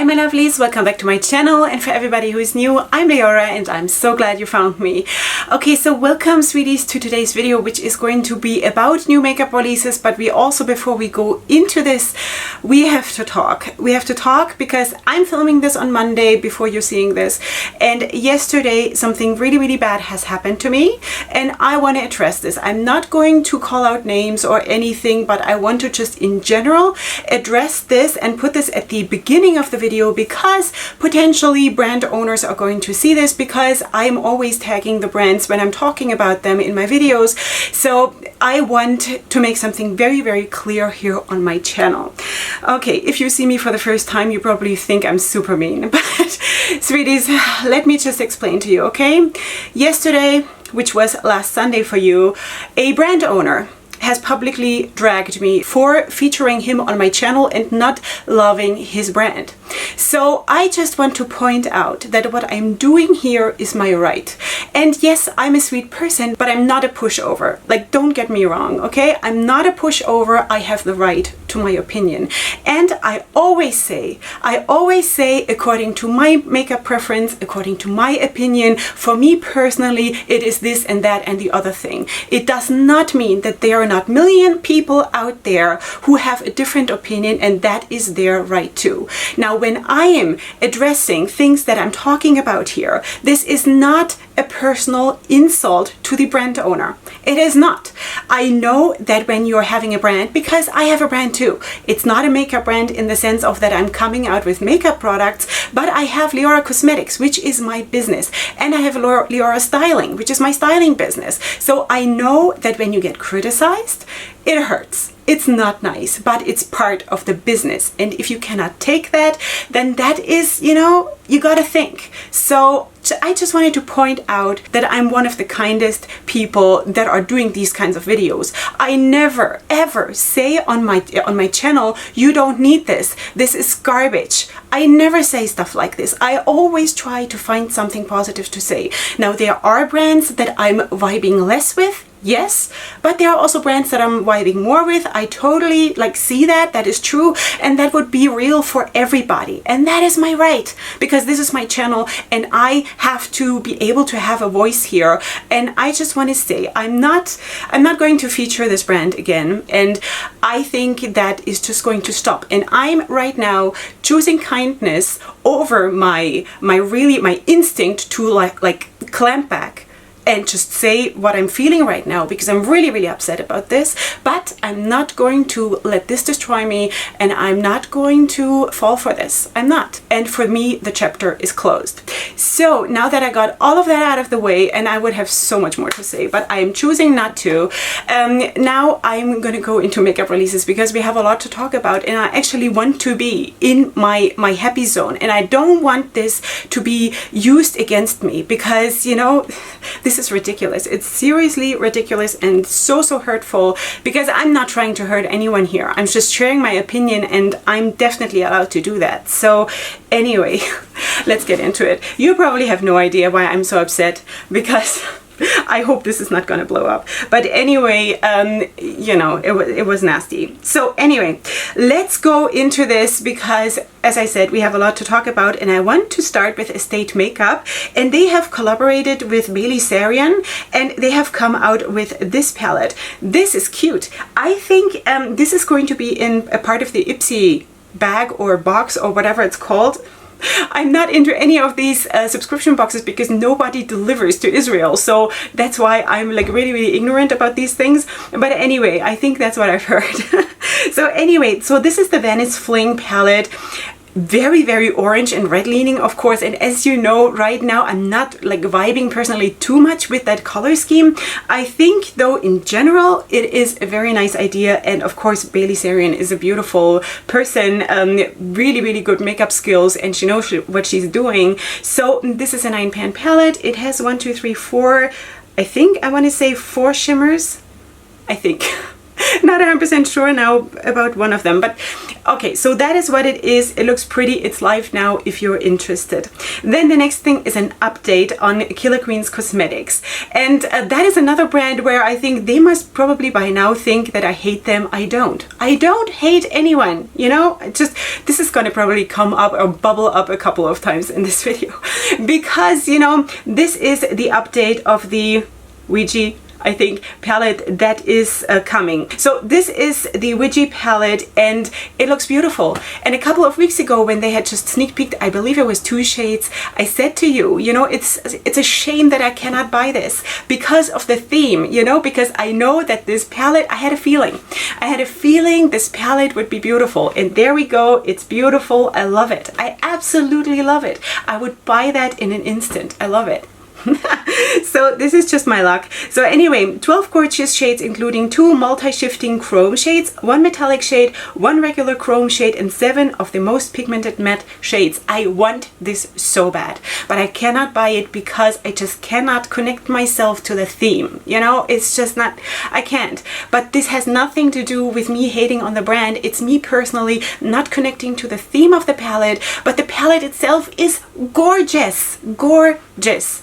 Hi my lovelies, welcome back to my channel, and for everybody who is new, I'm Leorah and I'm so glad you found me. Okay, so welcome sweeties to today's video, which is going to be about new makeup releases, but we also, before we go into this, we have to talk. We have to talk because I'm filming this on Monday before you're seeing this, and yesterday something really bad has happened to me and I want to address this. I'm not going to call out names or anything, but I want to just in general address this and put this at the beginning of the video because potentially brand owners are going to see this, because I'm always tagging the brands when I'm talking about them in my videos. So I want to make something very clear here on my channel. Okay, if you see me for the first time, you probably think I'm super mean, but sweeties, let me just explain to you, okay? Yesterday, which was last Sunday for you, a brand owner has publicly dragged me for featuring him on my channel and not loving his brand. So I just want to point out that what I'm doing here is my right. And yes, I'm a sweet person, but I'm not a pushover. Like, don't get me wrong, okay? I'm not a pushover. I have the right to my opinion. And I always say, according to my makeup preference, according to my opinion, for me personally, it is this and that and the other thing. It does not mean that there are not million people out there who have a different opinion, and that is their right too. Now, when I am addressing things that I'm talking about here, this is not a personal insult to the brand owner. It is not. I know that when you're having a brand, because I have a brand too, it's not a makeup brand in the sense of that I'm coming out with makeup products, but I have Leorah Cosmetics, which is my business, and I have Leorah Styling, which is my styling business. So I know that when you get criticized, it hurts. It's not nice, but it's part of the business. And if you cannot take that, then that is, you know, you gotta think. So I just wanted to point out that I'm one of the kindest people that are doing these kinds of videos. I never ever say on my channel, you don't need this. This is garbage. I never say stuff like this. I always try to find something positive to say. Now, there are brands that I'm vibing less with. Yes, but there are also brands that I'm vibing more with. I totally see that. That is true, and that would be real for everybody, and that is my right, because this is my channel and I have to be able to have a voice here. And I just want to say I'm not going to feature this brand again, and I think that is just going to stop. And I'm right now choosing kindness over my instinct to like clamp back and just say what I'm feeling right now, because I'm really upset about this. But I'm not going to let this destroy me, and I'm not going to fall for this. I'm not. And for me, the chapter is closed. So now that I got all of that out of the way, and I would have so much more to say, but I am choosing not to. Now I'm gonna go into makeup releases because we have a lot to talk about, and I actually want to be in my happy zone, and I don't want this to be used against me, because, you know, this is ridiculous. It's seriously ridiculous and so hurtful, because I'm not trying to hurt anyone here. I'm just sharing my opinion, and I'm definitely allowed to do that. So anyway, let's get into it. You probably have no idea why I'm so upset, because I hope this is not gonna blow up. But anyway, you know, it was nasty. So anyway, let's go into this, because as I said, we have a lot to talk about, and I want to start with Estate Makeup, and they have collaborated with Siren, and they have come out with this palette. This is cute. I think this is going to be in a part of the Ipsy bag or box or whatever it's called. I'm not into any of these subscription boxes because nobody delivers to Israel, so that's why I'm really ignorant about these things. But anyway, I think that's what I've heard. So anyway, so this is the Venice Fling palette. Very orange and red leaning, of course, and as you know, right now I'm not vibing personally too much with that color scheme. I think though in general it is a very nice idea, and of course Siren is a beautiful person, really good makeup skills, and she knows what she's doing. So this is a 9-pan palette. It has 1, 2, 3, 4, I think I want to say 4 shimmers, I think. Not 100% sure now about one of them, but okay, so that is what it is. It looks pretty. It's live now if you're interested. Then the next thing is an update on Killer Queen's Cosmetics. And that is another brand where I think they must probably by now think that I hate them. I don't. I don't hate anyone, you know? Just, this is going to probably come up or bubble up a couple of times in this video. Because, you know, this is the update of the Ouija, I think, palette that is coming. So this is the Ouija palette and it looks beautiful. And a couple of weeks ago when they had just sneak peeked, I believe it was 2 shades, I said to you, you know, it's a shame that I cannot buy this because of the theme, you know, because I know that this palette, I had a feeling this palette would be beautiful. And there we go. It's beautiful. I love it. I absolutely love it. I would buy that in an instant. I love it. So this is just my luck. So anyway, 12 gorgeous shades including 2 multi-shifting chrome shades, 1 metallic shade, 1 regular chrome shade, and 7 of the most pigmented matte shades. I want this so bad, but I cannot buy it because I just cannot connect myself to the theme. You know, it's just not, I can't. But this has nothing to do with me hating on the brand. It's me personally not connecting to the theme of the palette, but the palette itself is gorgeous, gorgeous.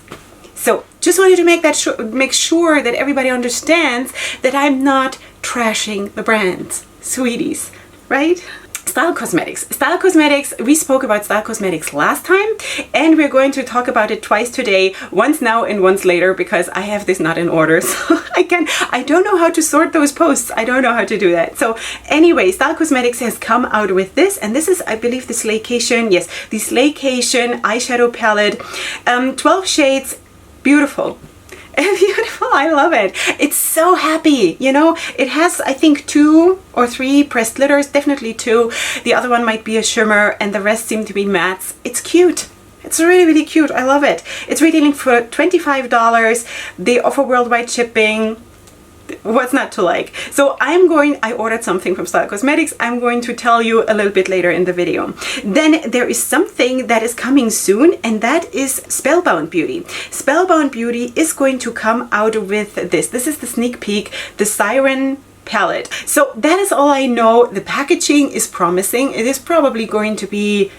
So just wanted to make sure that everybody understands that I'm not trashing the brands, sweeties, right? Style Cosmetics. Style Cosmetics, we spoke about Style Cosmetics last time and we're going to talk about it twice today, once now and once later because I have this not in order. So I don't know how to sort those posts. I don't know how to do that. So anyway, Style Cosmetics has come out with this and this is, I believe, the Slaycation. Yes, the Slaycation eyeshadow palette. 12 shades. Beautiful. Beautiful. I love it. It's so happy. You know, it has, I think, 2 or 3 pressed glitters, definitely 2. The other one might be a shimmer and the rest seem to be mattes. It's cute. It's really, really cute. I love it. It's retailing for $25. They offer worldwide shipping. What's not to like? So I ordered something from Style Cosmetics. I'm going to tell you a little bit later in the video. Then there is something that is coming soon and that is Spellbound Beauty. Spellbound Beauty is going to come out with this. This is the sneak peek, the Siren palette. So that is all I know. The packaging is promising. It is probably going to be,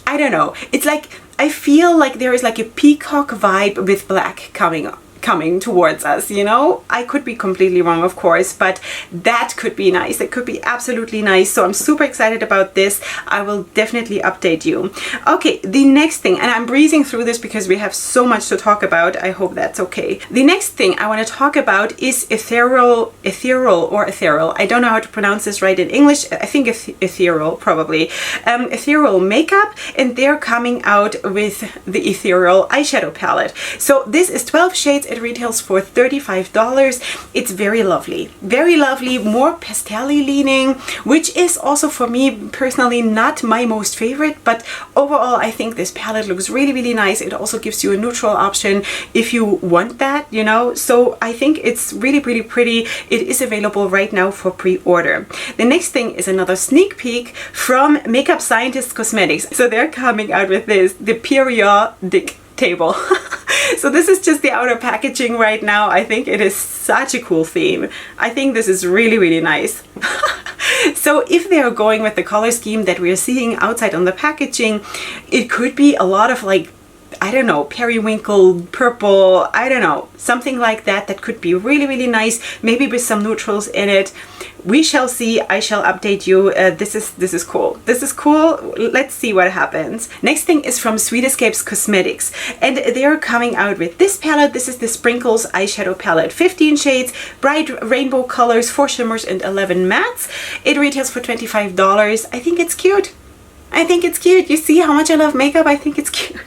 I don't know. It's like, I feel like there is like a peacock vibe with black coming towards us, you know? I could be completely wrong, of course, but that could be nice. It could be absolutely nice. So I'm super excited about this. I will definitely update you. Okay, the next thing, and I'm breezing through this because we have so much to talk about. I hope that's okay. The next thing I want to talk about is Ethereal. I don't know how to pronounce this right in English. I think Ethereal, probably. Ethereal makeup, and they're coming out with the Ethereal eyeshadow palette. So this is 12 shades. It retails for $35. It's very lovely, more pastel-y leaning, which is also for me personally not my most favorite, but overall I think this palette looks really, really nice. It also gives you a neutral option if you want that, you know, so I think it's really, really pretty. It is available right now for pre-order. The next thing is another sneak peek from Makeup Scientist Cosmetics. So they're coming out with this, the periodic table. So this is just the outer packaging right now. I think it is such a cool theme. I think this is really, really nice. So if they are going with the color scheme that we are seeing outside on the packaging, it could be a lot of like, I don't know, periwinkle, purple, I don't know, something like that. That could be really, really nice, maybe with some neutrals in it. We shall see. I shall update you. This is cool. This is cool. Let's see what happens. Next thing is from Sweet Escapes Cosmetics, and they are coming out with this palette. This is the Sprinkles eyeshadow palette. 15 shades, bright rainbow colors, 4 shimmers and 11 mattes. It retails for $25. I think it's cute. I think it's cute. You see how much I love makeup? I think it's cute.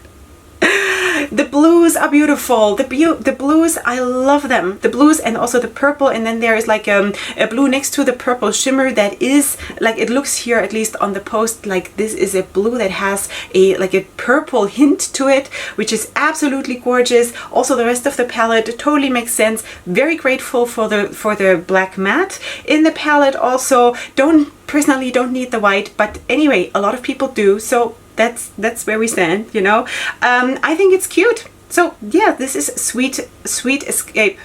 The blues are beautiful. The blues, I love them. The blues and also the purple, and then there is like a blue next to the purple shimmer that is like, it looks here at least on the post like this is a blue that has a like a purple hint to it, which is absolutely gorgeous. Also the rest of the palette totally makes sense. Very grateful for the black matte in the palette. Also personally don't need the white, but anyway, a lot of people do, so that's where we stand, you know. I think it's cute. So yeah, this is Sweet Escape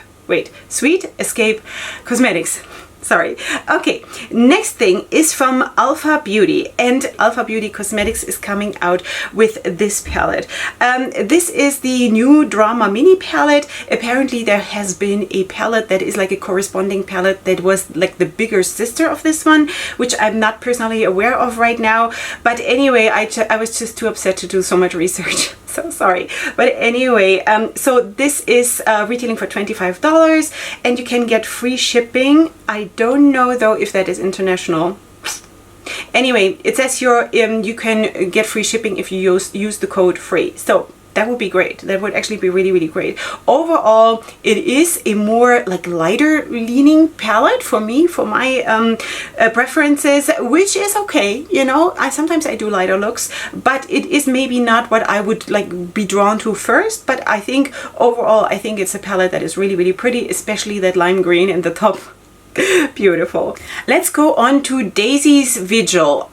Cosmetics. Sorry. Okay, next thing is from Alpha Beauty, and Alpha Beauty Cosmetics is coming out with this palette. This is the new Drama Mini palette. Apparently there has been a palette that is like a corresponding palette that was like the bigger sister of this one, which I'm not personally aware of right now. But anyway, I was just too upset to do so much research. So sorry. But anyway, so this is retailing for $25 and you can get free shipping. I don't know though if that is international. Anyway, it says here you can get free shipping if you use the code FREE. So that would be great. That would actually be really, really great. Overall, it is a more like lighter leaning palette for me, for my preferences, which is okay. You know, sometimes I do lighter looks, but it is maybe not what I would like be drawn to first. But I think overall, I think it's a palette that is really, really pretty, especially that lime green in the top. Beautiful. Let's go on to Daisy's Vigil.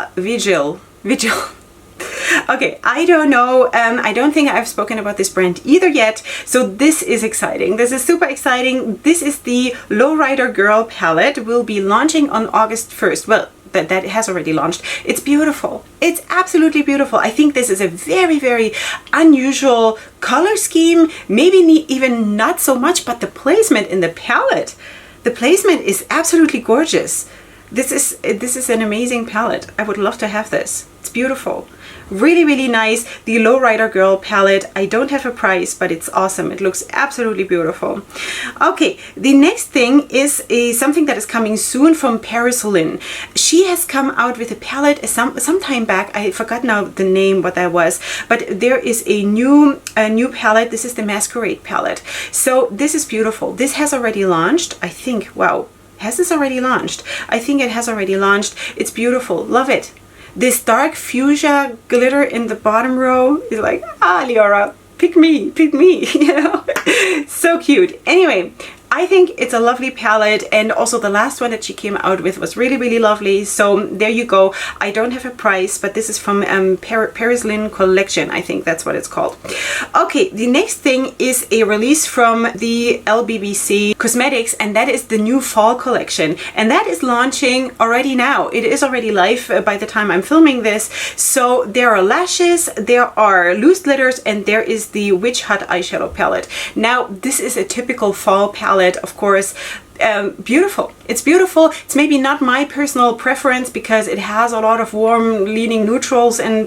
Okay, I don't know, I don't think I've spoken about this brand either yet, so this is exciting. This is super exciting. This is the Lowrider Girl palette. Will be launching on August 1st. Well, that has already launched. It's beautiful. It's absolutely beautiful. I think this is a very, very unusual color scheme. Maybe even not so much, but the placement in the palette. The placement is absolutely gorgeous. This is an amazing palette. I would love to have this. It's beautiful. Really, really nice. The Lowrider Girl palette. I don't have a price, but it's awesome. It looks absolutely beautiful. Okay, the next thing is something that is coming soon from Lynn. She has come out with a palette some time back. I forgot now the name, what that was, but there is a new palette. This is the Masquerade palette. So this is beautiful. This has already launched, I think. Wow. Has this already launched? I think it has already launched. It's beautiful. Love it. This dark fuchsia glitter in the bottom row is like, Leorah, pick me, you know? So cute. Anyway, I think it's a lovely palette, and also the last one that she came out with was really, really lovely. So there you go. I don't have a price, but this is from Lynn collection. I think that's what it's called. Okay, the next thing is a release from the LBBC Cosmetics, and that is the new fall collection. And that is launching already now. It is already live by the time I'm filming this. So there are lashes, there are loose glitters, and there is the Witch Hut eyeshadow palette. Now, this is a typical fall palette. Of course, beautiful. It's beautiful. It's maybe not my personal preference because it has a lot of warm leaning neutrals, and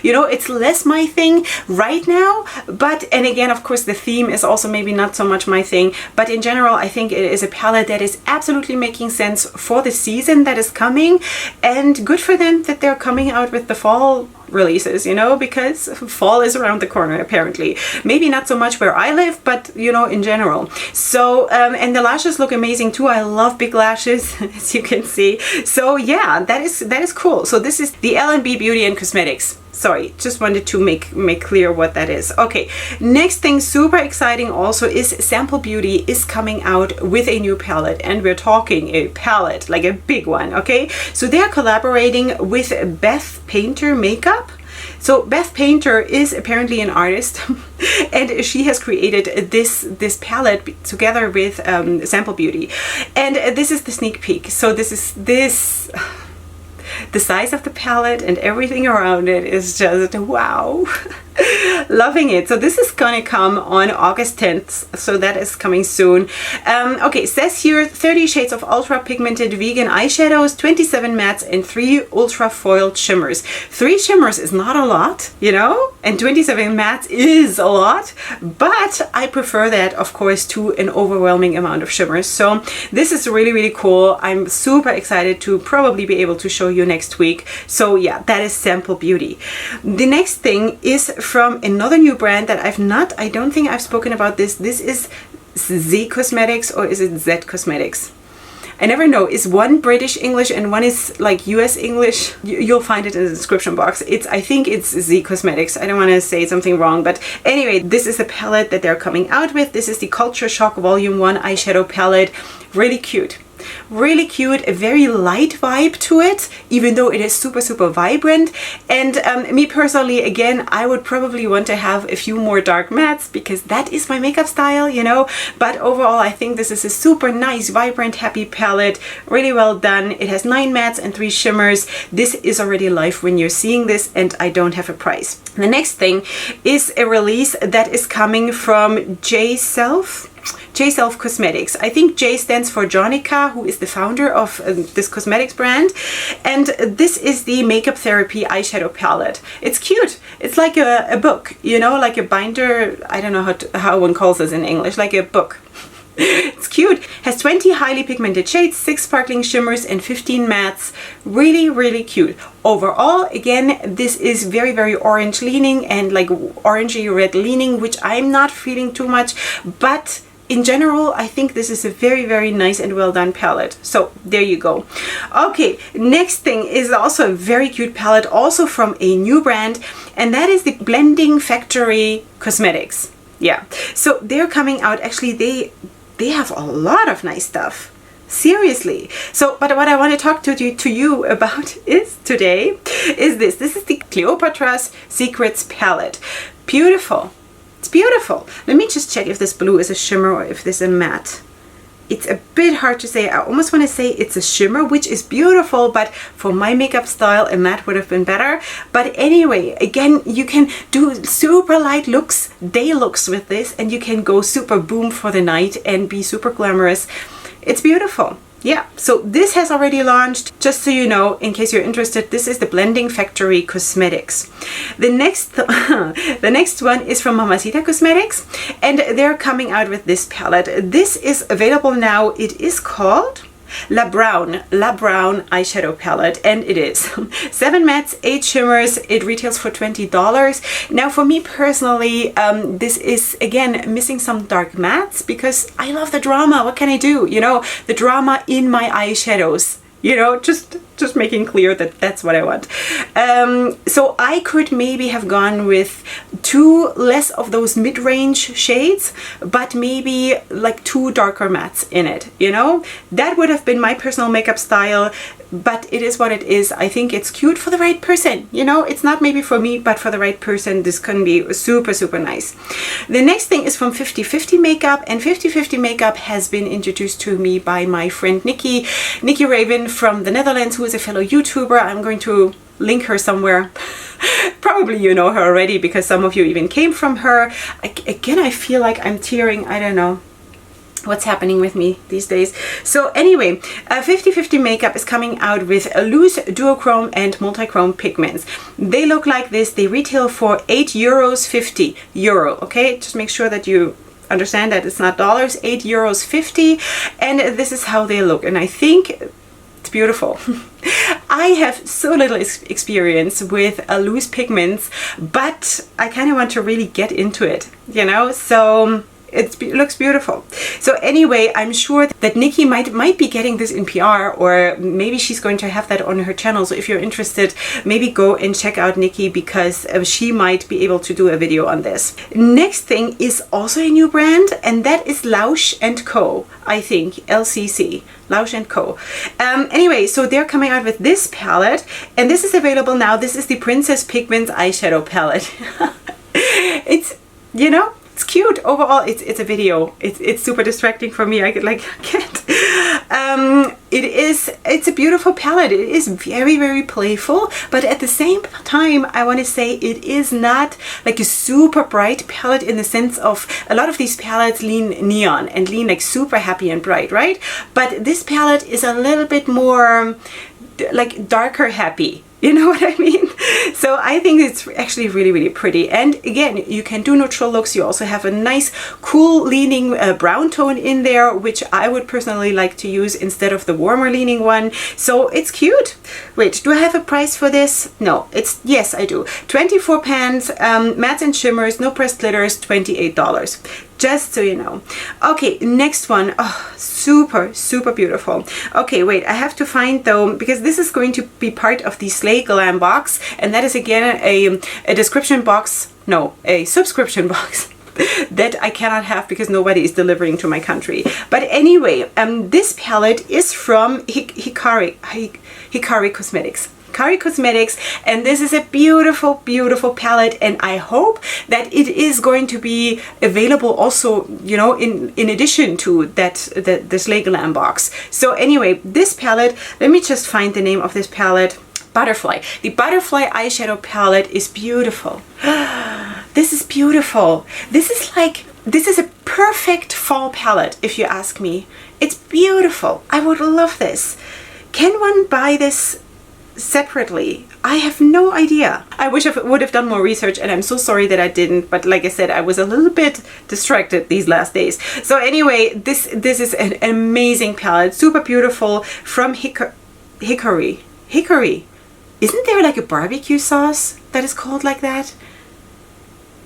you know, it's less my thing right now. But, and again, of course, the theme is also maybe not so much my thing, but in general, I think it is a palette that is absolutely making sense for the season that is coming, and good for them that they're coming out with the fall releases, you know, because fall is around the corner apparently. Maybe not so much where I live, but you know, in general. So and the lashes look amazing too. I love big lashes, as you can see. So yeah, that is cool. So this is the L&B Beauty and Cosmetics. Sorry, just wanted to make clear what that is. Okay, next thing super exciting also is Sample Beauty is coming out with a new palette, and we're talking a palette, like a big one, okay? So they're collaborating with Beth Painter Makeup. So Beth Painter is apparently an artist and she has created this palette together with Sample Beauty. And this is the sneak peek. So this is the size of the palette and everything around it is just wow. Loving it. So this is gonna come on August 10th, so that is coming soon. Okay, it says here 30 shades of ultra pigmented vegan eyeshadows, 27 mattes, and 3 ultra foiled shimmers. 3 shimmers is not a lot, you know, and 27 mattes is a lot, but I prefer that, of course, to an overwhelming amount of shimmers. So this is really, really cool. I'm super excited to probably be able to show you next week. So yeah, that is Sample Beauty. The next thing is from another new brand that I don't think I've spoken about this. This is Z Cosmetics, or is it Z Cosmetics? I never know. Is one British English and one is like US English? You'll find it in the description box. I think it's Z Cosmetics. I don't want to say something wrong, but anyway, this is the palette that they're coming out with. This is the Culture Shock Volume 1 eyeshadow palette. Really cute. Really cute, a very light vibe to it, even though it is super, super vibrant. And me personally, again, I would probably want to have a few more dark mattes because that is my makeup style, you know. But overall, I think this is a super nice, vibrant, happy palette. Really well done. It has 9 mattes and 3 shimmers. This is already live when you're seeing this, and I don't have a price. The next thing is a release that is coming from J Self Cosmetics. I think J stands for Jonica, who is the founder of this cosmetics brand. And this is the Makeup Therapy eyeshadow palette. It's cute. It's like a book, you know, like a binder. I don't know how one calls this in English, like a book. It's cute. Has 20 highly pigmented shades, 6 sparkling shimmers and 15 mattes. Really, really cute. Overall, again, this is very, very orange leaning and like orangey red leaning, which I'm not feeling too much, but in general, I think this is a very, very nice and well done palette. So there you go. Okay, next thing is also a very cute palette, also from a new brand, and that is the Blending Factory Cosmetics. Yeah, so they're coming out. Actually, they have a lot of nice stuff. Seriously. So, but what I want to talk to you about is today is this. This is the Cleopatra's Secrets palette. Beautiful. It's beautiful. Let me just check if this blue is a shimmer or if this is a matte. It's a bit hard to say. I almost want to say it's a shimmer, which is beautiful, but for my makeup style, a matte would have been better. But anyway, again, you can do super light looks, day looks with this, and you can go super boom for the night and be super glamorous. It's beautiful. Yeah, so this has already launched. Just so you know, in case you're interested, this is the Blending Factory Cosmetics. The next one is from Mamasita Cosmetics, and they're coming out with this palette. This is available now. It is called La Brown eyeshadow palette, and it is 7 mattes, 8 shimmers. It retails for $20. Now for me personally, this is again missing some dark mattes because I love the drama. What can I do? You know, the drama in my eyeshadows. You know, just making clear that that's what I want. So I could maybe have gone with 2 less of those mid-range shades, but maybe like 2 darker mattes in it, you know? That would have been my personal makeup style, but it is what it is. I think it's cute for the right person, you know? It's not maybe for me, but for the right person, this can be super, super nice. The next thing is from 50/50 Makeup, and 50/50 Makeup has been introduced to me by my friend Nikki Raven from the Netherlands, who is a fellow YouTuber. I'm going to link her somewhere. Probably you know her already because some of you even came from her. Again, I feel like I'm tearing. I don't know what's happening with me these days. So anyway, 50/50 Makeup is coming out with a loose duochrome and multi-chrome pigments. They look like this. They retail for €8.50. Okay, just make sure that you understand that it's not dollars. €8.50, and this is how they look, and I think it's beautiful. I have so little experience with loose pigments, but I kind of want to really get into it, you know, so it looks beautiful. So anyway, I'm sure that Nikki might be getting this in PR, or maybe she's going to have that on her channel. So if you're interested, maybe go and check out Nikki, because she might be able to do a video on this. Next thing is also a new brand, and that is Laosh and Co. I think LCC. Laosh and Co. Anyway, so they're coming out with this palette, and this is available now. This is the Princess Pigments eyeshadow palette. It's, you know, it's cute. Overall, it's a video. It's super distracting for me. I can't. It's a beautiful palette. It is very, very playful, but at the same time, I want to say it is not like a super bright palette in the sense of a lot of these palettes lean neon and lean like super happy and bright, right? But this palette is a little bit more like darker happy. You know what I mean? So I think it's actually really, really pretty. And again, you can do neutral looks. You also have a nice, cool leaning brown tone in there, which I would personally like to use instead of the warmer leaning one. So it's cute. Wait, do I have a price for this? No, yes, I do. 24 pans, mattes and shimmers, no pressed glitters, $28. Just so you know. Okay, next one. Oh, super, super beautiful. Okay, wait, I have to find though, because this is going to be part of the Slay Glam box, and that is again a description box, no, a subscription box. that I cannot have because nobody is delivering to my country. But anyway, this palette is from Hikari Cosmetics. Hikari Cosmetics, and this is a beautiful, beautiful palette, and I hope that it is going to be available also, you know, in addition to this Legoland box. So anyway, this palette, let me just find the name of this palette. Butterfly. The Butterfly eyeshadow palette is beautiful. This is beautiful. This is a perfect fall palette, if you ask me. It's beautiful. I would love this. Can one buy this separately? I have no idea. I wish I would have done more research, and I'm so sorry that I didn't, but like I said, I was a little bit distracted these last days. So anyway, this is an amazing palette, super beautiful, from Hikari. Isn't there like a barbecue sauce that is called like that?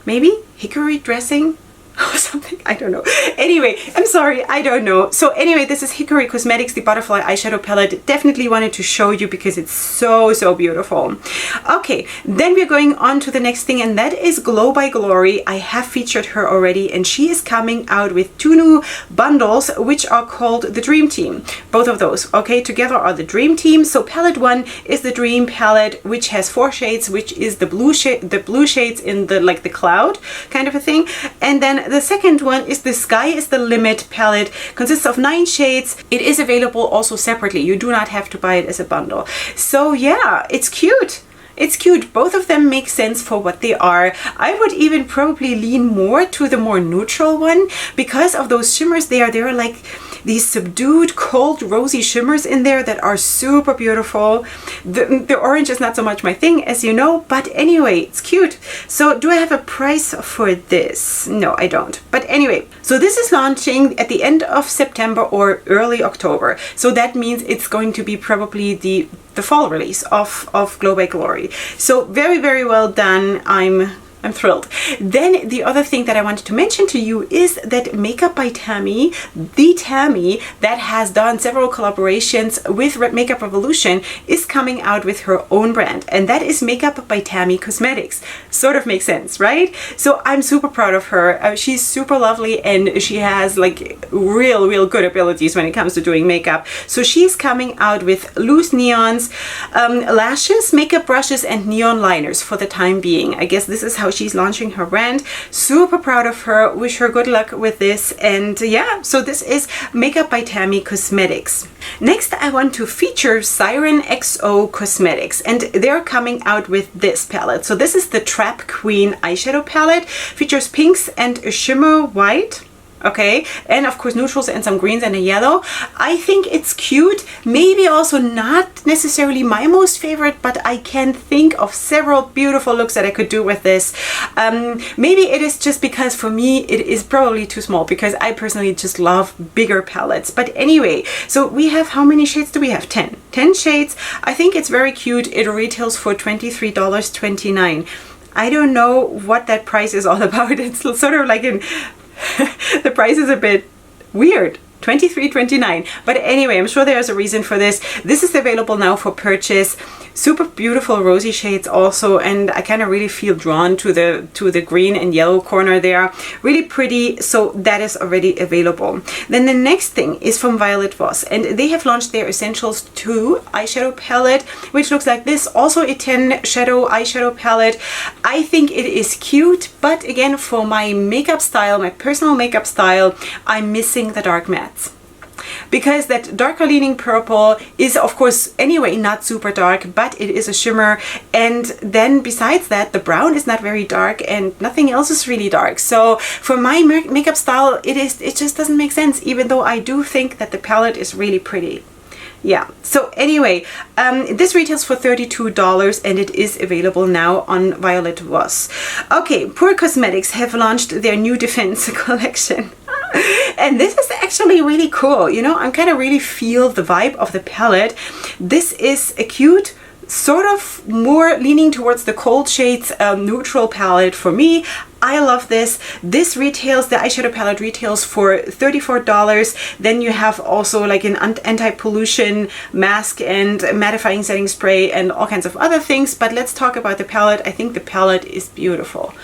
Maybe hickory dressing or something, I don't know. Anyway, I'm sorry, I don't know. So anyway, this is Hikari Cosmetics, the Butterfly eyeshadow palette. Definitely wanted to show you because it's so, so beautiful. Okay, then we're going on to the next thing, and that is Glow by Glory. I have featured her already, and she is coming out with 2 new bundles, which are called the Dream Team. Both of those, okay, together are the Dream Team. So palette 1 is the Dream palette, which has 4 shades, which is the blue shades in the like the cloud kind of a thing. And then the second one is the Sky is the Limit palette, consists of 9 shades. It is available also separately. You do not have to buy it as a bundle. So yeah, it's cute. It's cute. Both of them make sense for what they are. I would even probably lean more to the more neutral one because of those shimmers there. They're like these subdued, cold, rosy shimmers in there that are super beautiful. The orange is not so much my thing, as you know, but anyway, it's cute. So do I have a price for this? No, I don't. But anyway, so this is launching at the end of September or early October. So that means it's going to be probably the fall release of Glow by Glory. So very, very well done. I'm thrilled. Then the other thing that I wanted to mention to you is that Makeup by Tammy, the Tammy that has done several collaborations with Makeup Revolution, is coming out with her own brand, and that is Makeup by Tammy Cosmetics. Sort of makes sense, right? So I'm super proud of her. She's super lovely, and she has like real good abilities when it comes to doing makeup. So she's coming out with loose neons, lashes, makeup brushes, and neon liners for the time being. I guess this is how she's launching her brand. Super proud of her. Wish her good luck with this. And yeah, so this is Makeup by Tammy Cosmetics. Next, I want to feature Siren XO Cosmetics, and they're coming out with this palette. So this is the Trap Queen eyeshadow palette. Features pinks and a shimmer white. Okay, and of course neutrals and some greens and a yellow. I think it's cute. Maybe also not necessarily my most favorite, but I can think of several beautiful looks that I could do with this. Maybe it is just because for me it is probably too small, because I personally just love bigger palettes. But anyway, so we have, how many shades do we have? 10 shades. I think it's very cute. It retails for $23.29. I don't know what that price is all about. It's sort of like in the price is a bit weird. $23.29. But anyway, I'm sure there's a reason for this. This is available now for purchase. Super beautiful rosy shades also, and I kind of really feel drawn to the green and yellow corner there. Really pretty. So that is already available. Then the next thing is from Voss, and they have launched their Essentials 2 eyeshadow palette, which looks like this. Also a 10 shadow eyeshadow palette. I think it is cute, but again, for my makeup style, my personal makeup style, I'm missing the dark mattes. Because that darker leaning purple is of course anyway not super dark, but it is a shimmer, and then besides that the brown is not very dark and nothing else is really dark. So for my makeup style it just doesn't make sense, even though I do think that the palette is really pretty. Yeah, so anyway, this retails for $32 and it is available now on Voss. Okay, Pure Cosmetics have launched their new Defense collection. And this is actually really cool. You know, I kind of really feel the vibe of the palette. This is a cute, sort of more leaning towards the cold shades, neutral palette for me. I love this. This retails, the eyeshadow palette retails for $34. Then you have also like an anti-pollution mask and mattifying setting spray and all kinds of other things. But let's talk about the palette. I think the palette is beautiful.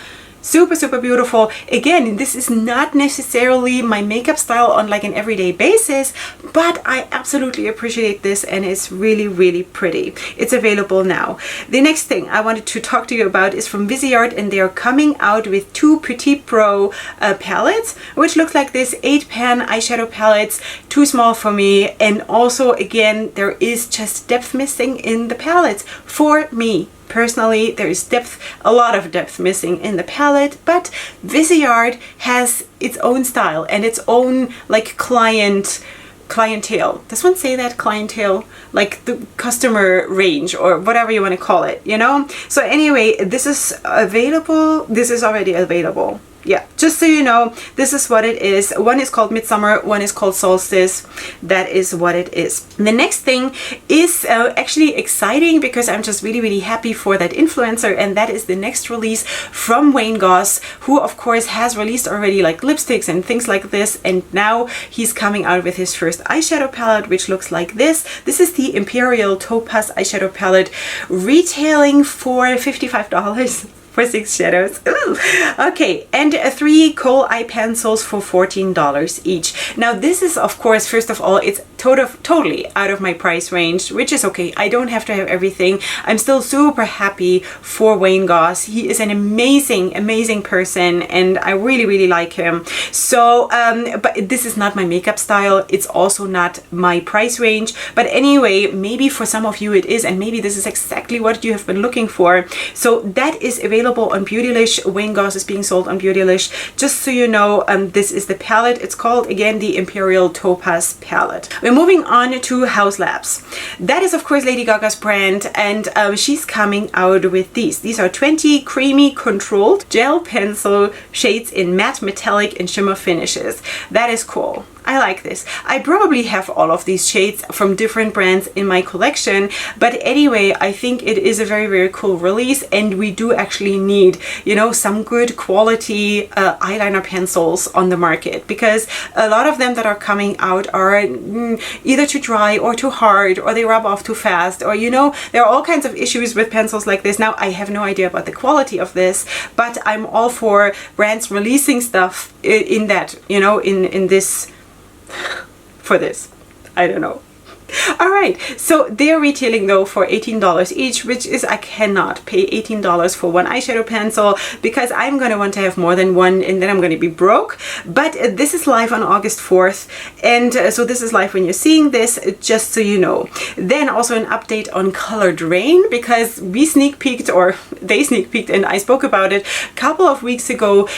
Super, super beautiful. Again, this is not necessarily my makeup style on like an everyday basis, but I absolutely appreciate this and it's really, really pretty. It's available now. The next thing I wanted to talk to you about is from Viseart, and they are coming out with 2 Petite Pro palettes, which looks like this 8-pan eyeshadow palettes, too small for me. And also, again, there is just depth missing in the palettes for me. Personally, there is depth, a lot of depth missing in the palette, but Viseart has its own style and its own like clientele. Does one say that? Clientele? Like the customer range or whatever you want to call it, you know? So anyway, this is available. This is already available. Yeah, just so you know, this is what it is. One is called Midsummer, one is called Solstice. That is what it is. The next thing is actually exciting because I'm just really, really happy for that influencer, and that is the next release from Goss, who of course has released already like lipsticks and things like this, and now he's coming out with his first eyeshadow palette, which looks like this. This is the Imperial Topaz eyeshadow palette, retailing for $55. For 6 shadows. Ooh. Okay, and 3 kohl eye pencils for $14 each. Now this is, of course, first of all, it's totally out of my price range, which is okay. I don't have to have everything. I'm still super happy for Goss. He is an amazing, amazing person, and I really, really like him. So, but this is not my makeup style. It's also not my price range. But anyway, maybe for some of you it is, and maybe this is exactly what you have been looking for. So that is available on Beautylish. Goss is being sold on Beautylish. Just so you know, this is the palette. It's called, again, the Imperial Topaz palette. We're moving on to House Labs. That is, of course, Lady Gaga's brand, and she's coming out with these. These are 20 creamy controlled gel pencil shades in matte, metallic, and shimmer finishes. That is cool. I like this. I probably have all of these shades from different brands in my collection, but anyway, I think it is a very, very cool release, and we do actually need, you know, some good quality eyeliner pencils on the market, because a lot of them that are coming out are either too dry or too hard, or they rub off too fast, or, you know, there are all kinds of issues with pencils like this. Now, I have no idea about the quality of this, but I'm all for brands releasing stuff in that, you know, in this, for this. I don't know. All right, so they're retailing though for $18 each, which is, I cannot pay $18 for one eyeshadow pencil because I'm going to want to have more than one, and then I'm going to be broke. But this is live on August 4th, and so this is live when you're seeing this, just so you know. Then also an update on Colored Rain, because we sneak peeked, or they sneak peeked, and I spoke about it a couple of weeks ago,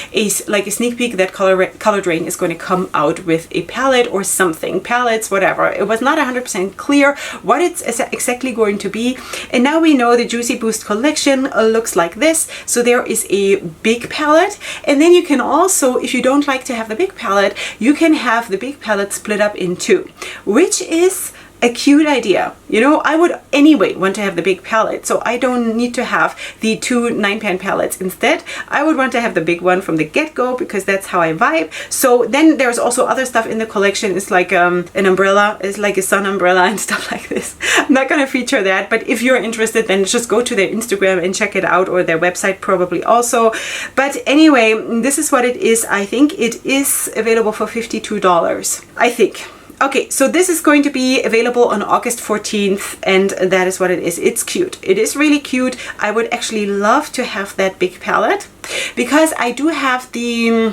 like a sneak peek that Colored Rain is going to come out with a palette or something, palettes, whatever. It was not 100% clear what it's exactly going to be, and now we know the Juicy Boost collection looks like this. So there is a big palette, and then you can also, if you don't like to have the big palette, you can have the big palette split up in 2, which is a cute idea. You know, I would anyway want to have the big palette, so I don't need to have the 2 9-pan palettes. Instead, I would want to have the big one from the get-go, because that's how I vibe. So then there's also other stuff in the collection. It's like an umbrella, it's like a sun umbrella and stuff like this. I'm not gonna feature that, but if you're interested, then just go to their Instagram and check it out, or their website probably also. But anyway, this is what it is. I think it is available for $52, I think. Okay, so this is going to be available on August 14th, and that is what it is. It's cute. It is really cute. I would actually love to have that big palette, because I do have the,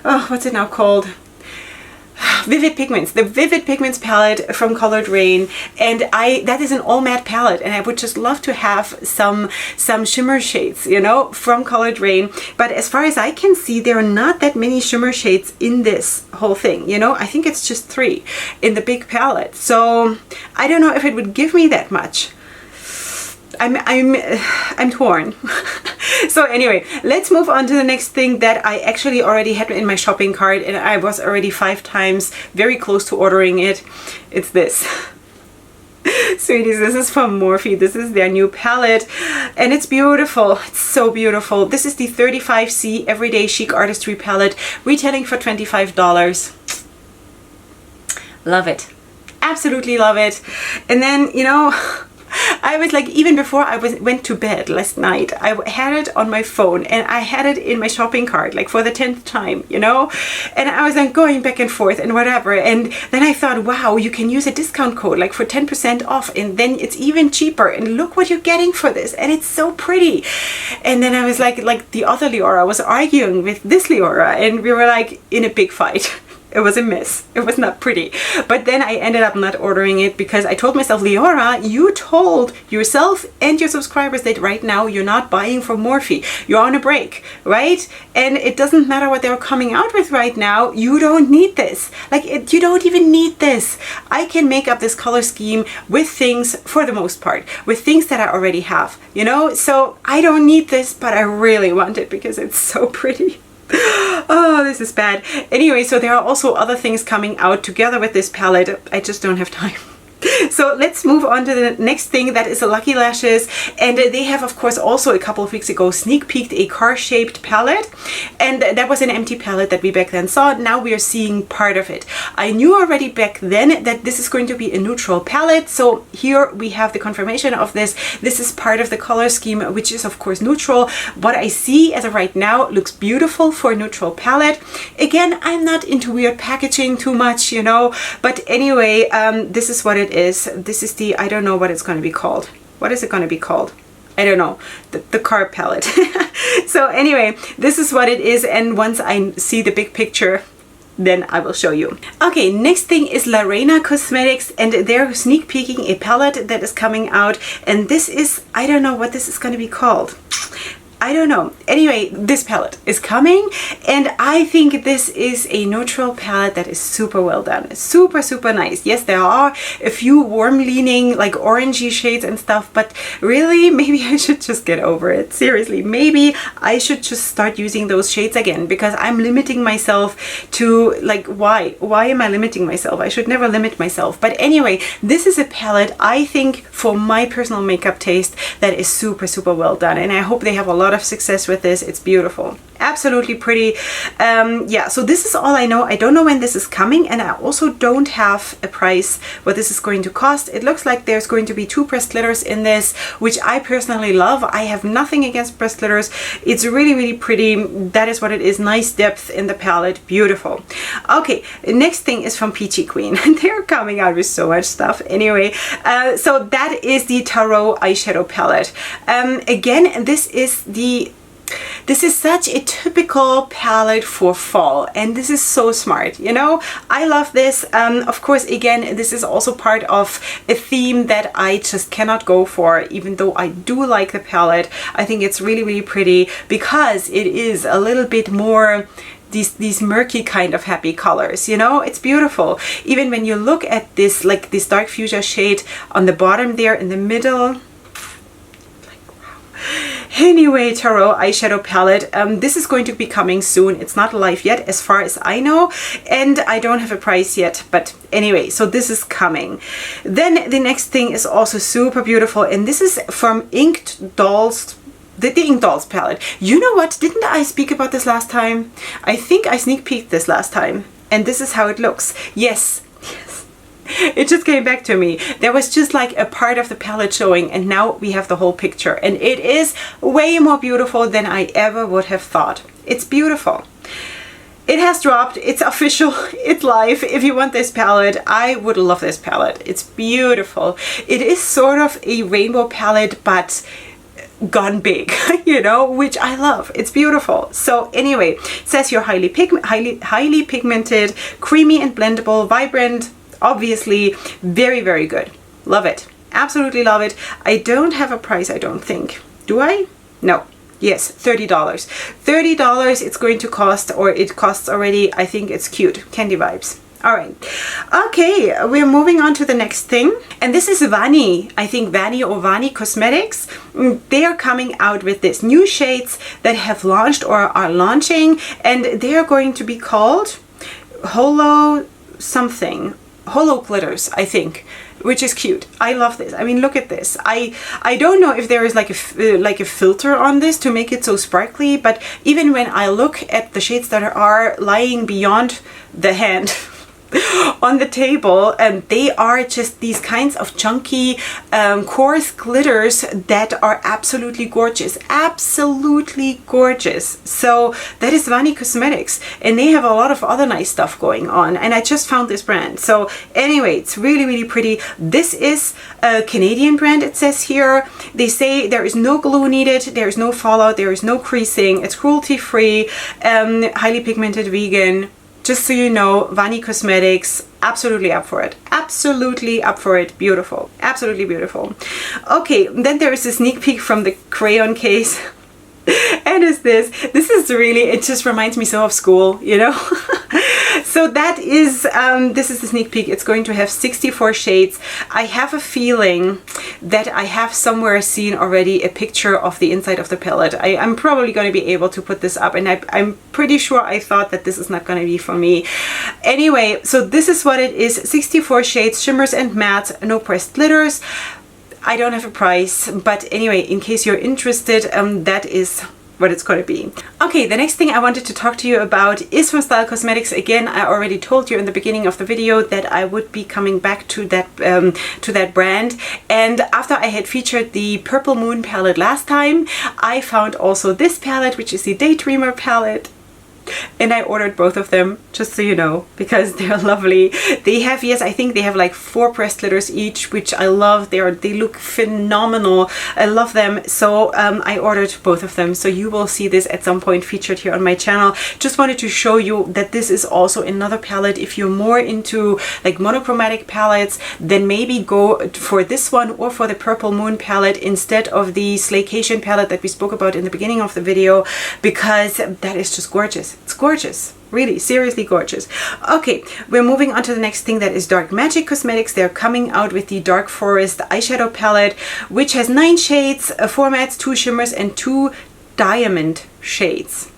oh, what's it now called? Vivid Pigments, the Vivid Pigments palette from Colored Rain, and that is an all matte palette, and I would just love to have some shimmer shades, you know, from Colored Rain. But as far as I can see, there are not that many shimmer shades in this whole thing, you know. I think it's just 3 in the big palette, so I don't know if it would give me that much. I'm torn. So anyway, let's move on to the next thing that I actually already had in my shopping cart, and I was already 5 times very close to ordering it. It's this. Sweeties, this is from Morphe. This is their new palette, and it's beautiful. It's so beautiful. This is the 35C Everyday Chic Artistry palette, retailing for $25. Love it. Absolutely love it. And then, you know, I was like, even before I went to bed last night, I had it on my phone and I had it in my shopping cart, like for the 10th time, you know? And I was like going back and forth and whatever. And then I thought, wow, you can use a discount code like for 10% off, and then it's even cheaper. And look what you're getting for this. And it's so pretty. And then I was like the other Leorah was arguing with this Leorah, and we were like in a big fight. It was a mess. It was not pretty. But then I ended up not ordering it because I told myself, Leorah, you told yourself and your subscribers that right now you're not buying from Morphe. You're on a break, right? And it doesn't matter what they're coming out with right now. You don't need this. Like, you don't even need this. I can make up this color scheme with things, for the most part, with things that I already have, you know? So I don't need this, but I really want it because it's so pretty. Oh, this is bad. Anyway, so there are also other things coming out together with this palette. I just don't have time. So let's move on to the next thing, that is the Lucky Lashes. And they have, of course, also a couple of weeks ago sneak peeked a car-shaped palette. And that was an empty palette that we back then saw. Now we are seeing part of it. I knew already back then that this is going to be a neutral palette. So here we have the confirmation of this. This is part of the color scheme, which is, of course, neutral. What I see as of right now looks beautiful for a neutral palette. Again, I'm not into weird packaging too much, you know. But anyway, this is what it is. This is the, I don't know what it's going to be called. What is it going to be called? I don't know. The car palette. So anyway, this is what it is. And once I see the big picture, then I will show you. Okay, next thing is Larena Cosmetics, and they're sneak peeking a palette that is coming out. And this is, I don't know what this is going to be called. I don't know. Anyway, this palette is coming, and I think this is a neutral palette that is super well done. Super, super nice. Yes, there are a few warm leaning, like orangey shades and stuff, but really, maybe I should just get over it. Seriously, maybe I should just start using those shades again, because I'm limiting myself to, like, why? Why am I limiting myself? I should never limit myself. But anyway, this is a palette, I think, for my personal makeup taste, that is super, super well done, and I hope they have a lot of success with this. It's beautiful, absolutely pretty. Yeah, so this is all I know. I don't know when this is coming, and I also don't have a price what this is going to cost. It looks like there's going to be 2 pressed glitters in this, which I personally love. I have nothing against pressed glitters. It's really, really pretty. That is what it is. Nice depth in the palette, beautiful. Okay, next thing is from Peachy Queen. They're coming out with so much stuff. Anyway, so that is the Tarot eyeshadow palette. Again, this is such a typical palette for fall, and this is so smart, you know. I love this. Of course, again, this is also part of a theme that I just cannot go for, even though I do like the palette. I think it's really, really pretty because it is a little bit more these murky kind of happy colors, you know. It's beautiful. Even when you look at this, like this dark fuchsia shade on the bottom there in the middle. Anyway, Tarot eyeshadow palette. This is going to be coming soon. It's not live yet as far as I know, and I don't have a price yet, but anyway, so this is coming. Then the next thing is also super beautiful, and this is from Inked Dolls, the Inked Dolls palette. You know what? Didn't I speak about this last time? I think I sneak peeked this last time, and this is how it looks. Yes. It just came back to me. There was just like a part of the palette showing, and now we have the whole picture, and it is way more beautiful than I ever would have thought. It's beautiful. It has dropped. It's official. It's live. If you want this palette, I would love this palette. It's beautiful. It is sort of a rainbow palette, but gone big, you know, which I love. It's beautiful. So anyway, it says you're highly pigmented, creamy and blendable, vibrant. Obviously, very, very good. Love it. Absolutely love it. I don't have a price, I don't think. Do I? No. Yes, $30. $30 it's going to cost, or it costs already. I think it's cute. Candy vibes. All right. Okay, we're moving on to the next thing. And this is Vani. I think Vani or Vani Cosmetics. They are coming out with this new shades that have launched or are launching. And they are going to be called Holo something. Holo glitters, I think, which is cute. I love this. I mean, look at this. I don't know if there is like a filter on this to make it so sparkly, but even when I look at the shades that are lying beyond the hand, on the table, and they are just these kinds of chunky coarse glitters that are absolutely gorgeous, absolutely gorgeous. So that is Vani Cosmetics, and they have a lot of other nice stuff going on, and I just found this brand. So anyway, it's really, really pretty. This is a Canadian brand, it says here. They say there is no glue needed, there is no fallout, there is no creasing, it's cruelty free, highly pigmented, vegan. Just so you know, Vani Cosmetics, absolutely up for it. Absolutely up for it. Beautiful. Absolutely beautiful. Okay, then there is a sneak peek from the Crayon case. And is this is really, it just reminds me so of school, you know. So that is this is the sneak peek. It's going to have 64 shades. I have a feeling that I have somewhere seen already a picture of the inside of the palette. I'm probably going to be able to put this up, and I'm pretty sure I thought that this is not going to be for me. Anyway, so this is what it is. 64 shades, shimmers and mattes, no pressed glitters. I don't have a price, but anyway, in case you're interested, that is what it's going to be. Okay, the next thing I wanted to talk to you about is from Style Cosmetics. Again, I already told you in the beginning of the video that I would be coming back to that brand, and after I had featured the Purple Moon palette last time, I found also this palette, which is the Daydreamer palette. And I ordered both of them, just so you know, because they're lovely. They have, yes, I think they have like 4 pressed glitters each, which I love. They look phenomenal. I love them. So I ordered both of them. So you will see this at some point featured here on my channel. Just wanted to show you that this is also another palette. If you're more into like monochromatic palettes, then maybe go for this one or for the Purple Moon palette instead of the Slaycation palette that we spoke about in the beginning of the video, because that is just gorgeous. It's gorgeous. Really, seriously gorgeous. Okay, we're moving on to the next thing, that is Dark Magic Cosmetics. They're coming out with the Dark Forest eyeshadow palette, which has 9 shades, 4 mattes, 2 shimmers, and 2 diamond shades.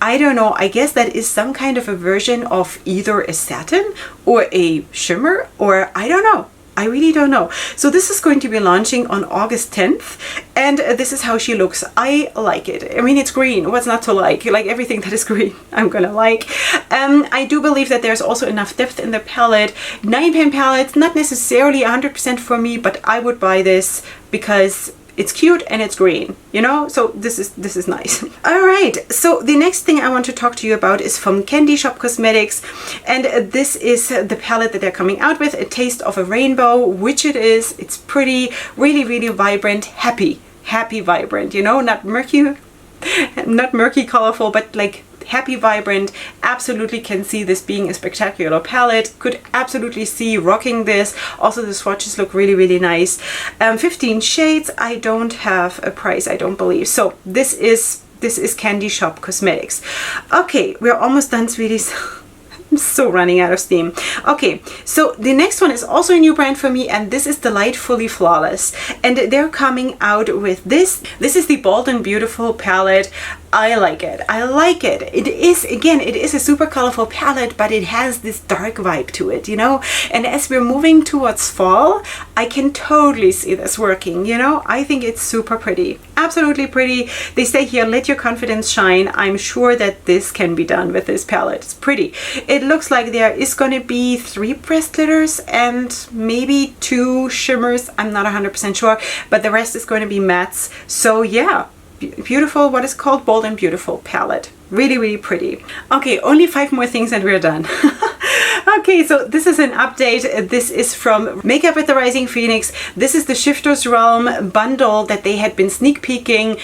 I don't know, I guess that is some kind of a version of either a satin or a shimmer, or I don't know. I really don't know. So this is going to be launching on August 10th, and this is how she looks. I like it. I mean, it's green. What's not to like? Like everything that is green, I'm gonna like. I do believe that there's also enough depth in the palette. 9-pan palettes, not necessarily 100% for me, but I would buy this because it's cute and it's green, you know, so this is nice. All right, so the next thing I want to talk to you about is from Candy Shop Cosmetics, and this is the palette that they're coming out with, A Taste of a Rainbow, which it is. It's pretty, really, really vibrant, happy vibrant, you know, not murky colorful, but like happy, vibrant. Absolutely can see this being a spectacular palette. Could absolutely see rocking this. Also, the swatches look really, really nice. 15 shades. I don't have a price, I don't believe. So this is Candy Shop Cosmetics. Okay, we're almost done, sweeties. I'm so running out of steam. Okay, so the next one is also a new brand for me, and this is Delightfully Flawless, and they're coming out with this. This is the Bold and Beautiful palette. I like it. I like it. It is, again, it is a super colorful palette, but it has this dark vibe to it, you know? And as we're moving towards fall, I can totally see this working, you know? I think it's super pretty. Absolutely pretty. They say here, let your confidence shine. I'm sure that this can be done with this palette. It's pretty. It looks like there is going to be 3 pressed glitters and maybe 2 shimmers. I'm not 100% sure, but the rest is going to be mattes. So yeah. Beautiful, what is called Bold and Beautiful palette. Really, really pretty. Okay, only 5 more things and we're done. Okay, so this is an update. This is from Makeup with the Rising Phoenix. This is the Shifter's Realm bundle that they had been sneak peeking,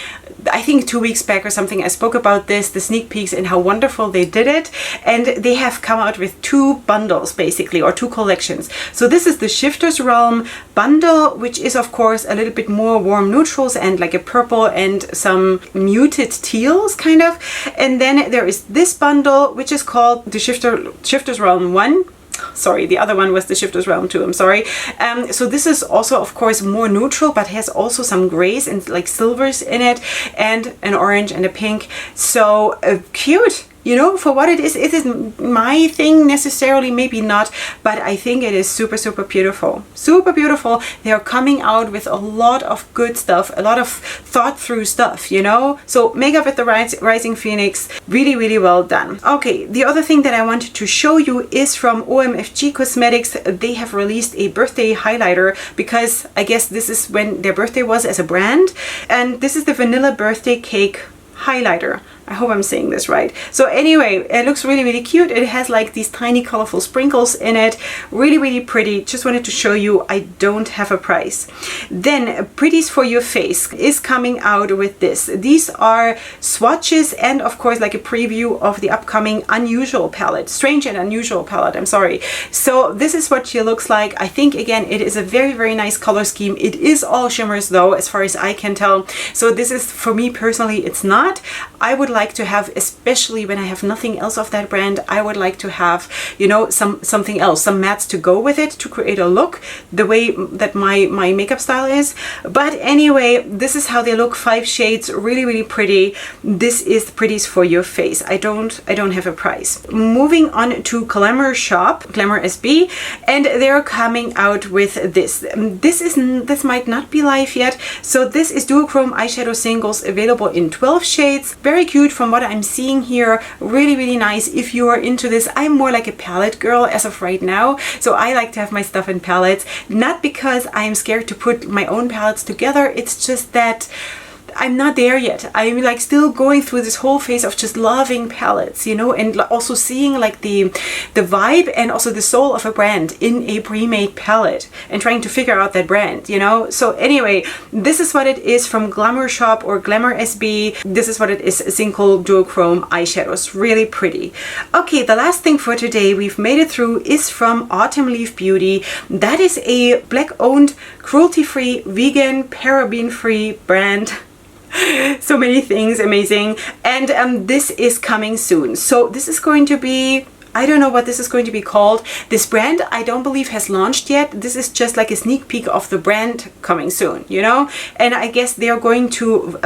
I think 2 weeks back or something. I spoke about this, the sneak peeks, and how wonderful they did it. And they have come out with 2 bundles basically, or 2 collections. So this is the Shifter's Realm bundle, which is of course a little bit more warm neutrals and like a purple and some muted teals kind of. And then there is this bundle, which is called the Shifter's Realm 1. Sorry, the other one was the Shifter's Realm 2, I'm sorry. So this is also, of course, more neutral, but has also some grays and like silvers in it, and an orange and a pink. So cute. You know, for what it isn't my thing necessarily, maybe not, but I think it is super, super beautiful. Super beautiful. They are coming out with a lot of good stuff, a lot of thought through stuff, you know? So Makeup with the Rising Phoenix, really, really well done. Okay, the other thing that I wanted to show you is from OMFG Cosmetics. They have released a birthday highlighter because I guess this is when their birthday was as a brand. And this is the Vanilla Birthday Cake highlighter. I hope I'm saying this right. So anyway, it looks really, really cute. It has like these tiny colorful sprinkles in it. Really, really pretty. Just wanted to show you I don't have a price. Then Pretties for Your Face is coming out with this. These are swatches and of course like a preview of the upcoming Unusual palette. Strange and Unusual palette, I'm sorry. So this is what she looks like. I think again, it is a very, very nice color scheme. It is all shimmers though, as far as I can tell. So this is, for me personally, it's not. I would like to have, especially when I have nothing else of that brand, I would like to have, you know, something else, some mattes to go with it to create a look the way that my makeup style is. But anyway, this is how they look. 5 shades, really, really pretty. This is Pretties for Your Face. I don't have a price. Moving on to Glamour Shop, Glamour SB, and they're coming out with this. This might not be live yet. So this is duochrome eyeshadow singles available in 12 shades. Very cute from what I'm seeing here. Really, really nice. If you are into this, I'm more like a palette girl as of right now. So I like to have my stuff in palettes, not because I'm scared to put my own palettes together. It's just that I'm not there yet. I'm like still going through this whole phase of just loving palettes, you know, and also seeing like the vibe and also the soul of a brand in a pre-made palette and trying to figure out that brand, you know. So anyway, this is what it is from Glamour Shop or Glamour SB. This is what it is, single duochrome eyeshadows. Really pretty. Okay, the last thing for today we've made it through is from Autumn Leaf Beauty. That is a black owned, cruelty-free, vegan, paraben-free brand. So many things, amazing. And this is coming soon. So this is going to be, I don't know what this is going to be called. This brand I don't believe has launched yet. This is just like a sneak peek of the brand coming soon, you know. And I guess they are going to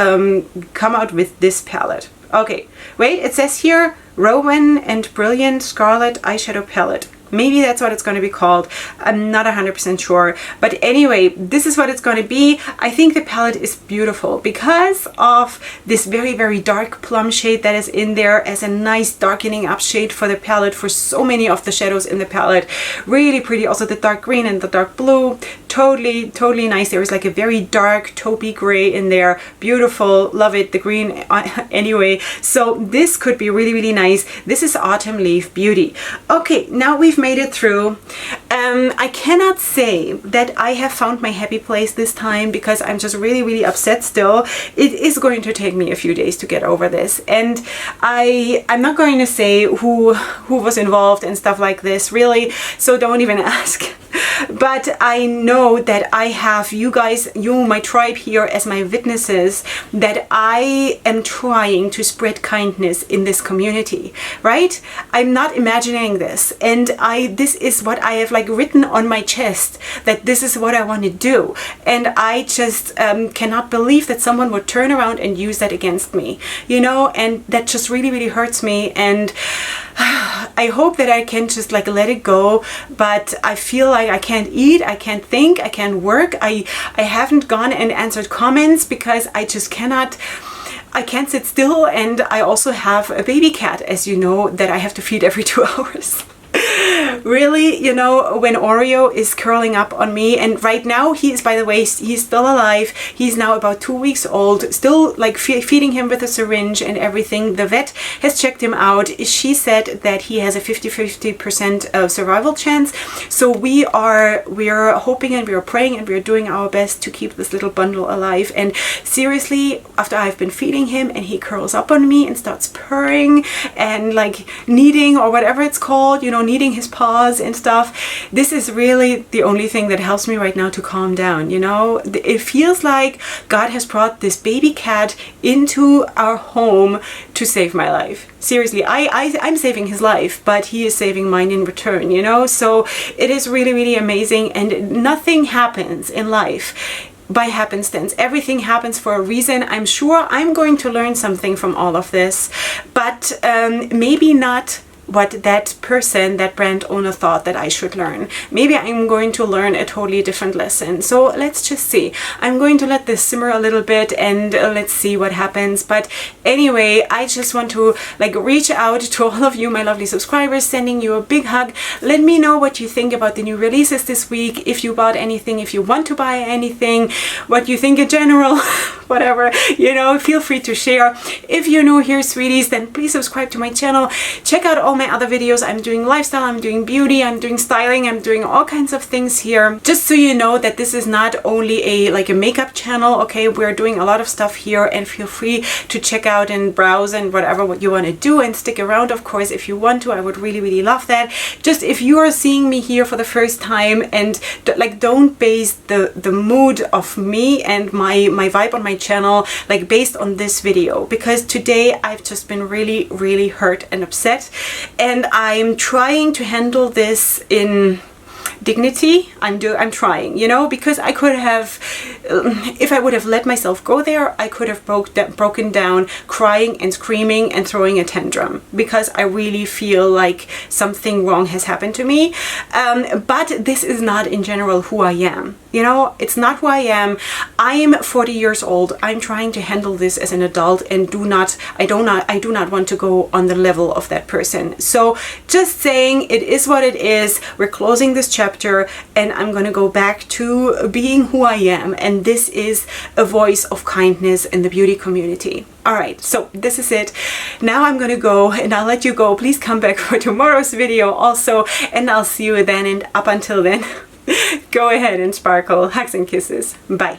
come out with this palette. Okay, wait, it says here Rowan and Brilliant Scarlet Eyeshadow Palette. Maybe that's what it's going to be called. I'm not 100% sure. But anyway, this is what it's going to be. I think the palette is beautiful because of this very, very dark plum shade that is in there as a nice darkening up shade for the palette for so many of the shadows in the palette. Really pretty. Also the dark green and the dark blue. Totally, totally nice. There is like a very dark taupey gray in there. Beautiful. Love it. The green anyway. So this could be really, really nice. This is Autumn Leaf Beauty. Okay, now we've made it through. I cannot say that I have found my happy place this time because I'm just really, really upset still. It is going to take me a few days to get over this, and I'm not going to say who was involved and stuff like this, really, so don't even ask. But I know that I have you guys, you, my tribe here, as my witnesses that I am trying to spread kindness in this community, right? I'm not imagining this, and this is what I have like written on my chest, that this is what I want to do, and I just cannot believe that someone would turn around and use that against me, you know, and that just really, really hurts me. And I hope that I can just like let it go, but I feel like I can't eat, I can't think, I can't work. I haven't gone and answered comments because I just cannot. I can't sit still, and I also have a baby cat, as you know, that I have to feed every 2 hours. Really, you know, when Oreo is curling up on me, and right now he is, by the way, he's still alive. He's now about 2 weeks old, still like feeding him with a syringe and everything. The vet has checked him out. She said that he has a 50% survival chance. So we are hoping and we are praying and we are doing our best to keep this little bundle alive. And seriously, after I've been feeding him and he curls up on me and starts purring and like kneading or whatever it's called, you know, kneading his paws and stuff, this is really the only thing that helps me right now to calm down, you know. It feels like God has brought this baby cat into our home to save my life. Seriously, I'm saving his life, but he is saving mine in return, you know. So it is really, really amazing, and nothing happens in life by happenstance. Everything happens for a reason. I'm sure I'm going to learn something from all of this, but maybe not what that person, that brand owner thought that I should learn. Maybe I'm going to learn a totally different lesson. So let's just see. I'm going to let this simmer a little bit and let's see what happens. But anyway, I just want to like reach out to all of you, my lovely subscribers, sending you a big hug. Let me know what you think about the new releases this week. If you bought anything, if you want to buy anything, what you think in general, whatever, you know, feel free to share. If you're new here, sweeties, then please subscribe to my channel. Check out all my other videos. I'm doing lifestyle, I'm doing beauty, I'm doing styling, I'm doing all kinds of things here. Just so you know that this is not only a makeup channel, okay? We're doing a lot of stuff here, and feel free to check out and browse and whatever what you want to do, and stick around, of course, if you want to. I would really, really love that. Just if you are seeing me here for the first time, and like don't base the mood of me and my vibe on my channel like based on this video, because today I've just been really, really hurt and upset. And I'm trying to handle this in dignity. I'm trying, you know, because I could have, if I would have let myself go there, I could have broken down crying and screaming and throwing a tantrum, because I really feel like something wrong has happened to me. But this is not in general who I am. You know, it's not who I am. I am 40 years old. I'm trying to handle this as an adult, and I do not want to go on the level of that person. So just saying, it is what it is. We're closing this chapter, and I'm going to go back to being who I am. And this is a voice of kindness in the beauty community. All right, so this is it. Now I'm going to go, and I'll let you go. Please come back for tomorrow's video also, and I'll see you then. And up until then, go ahead and sparkle. Hugs and kisses. Bye.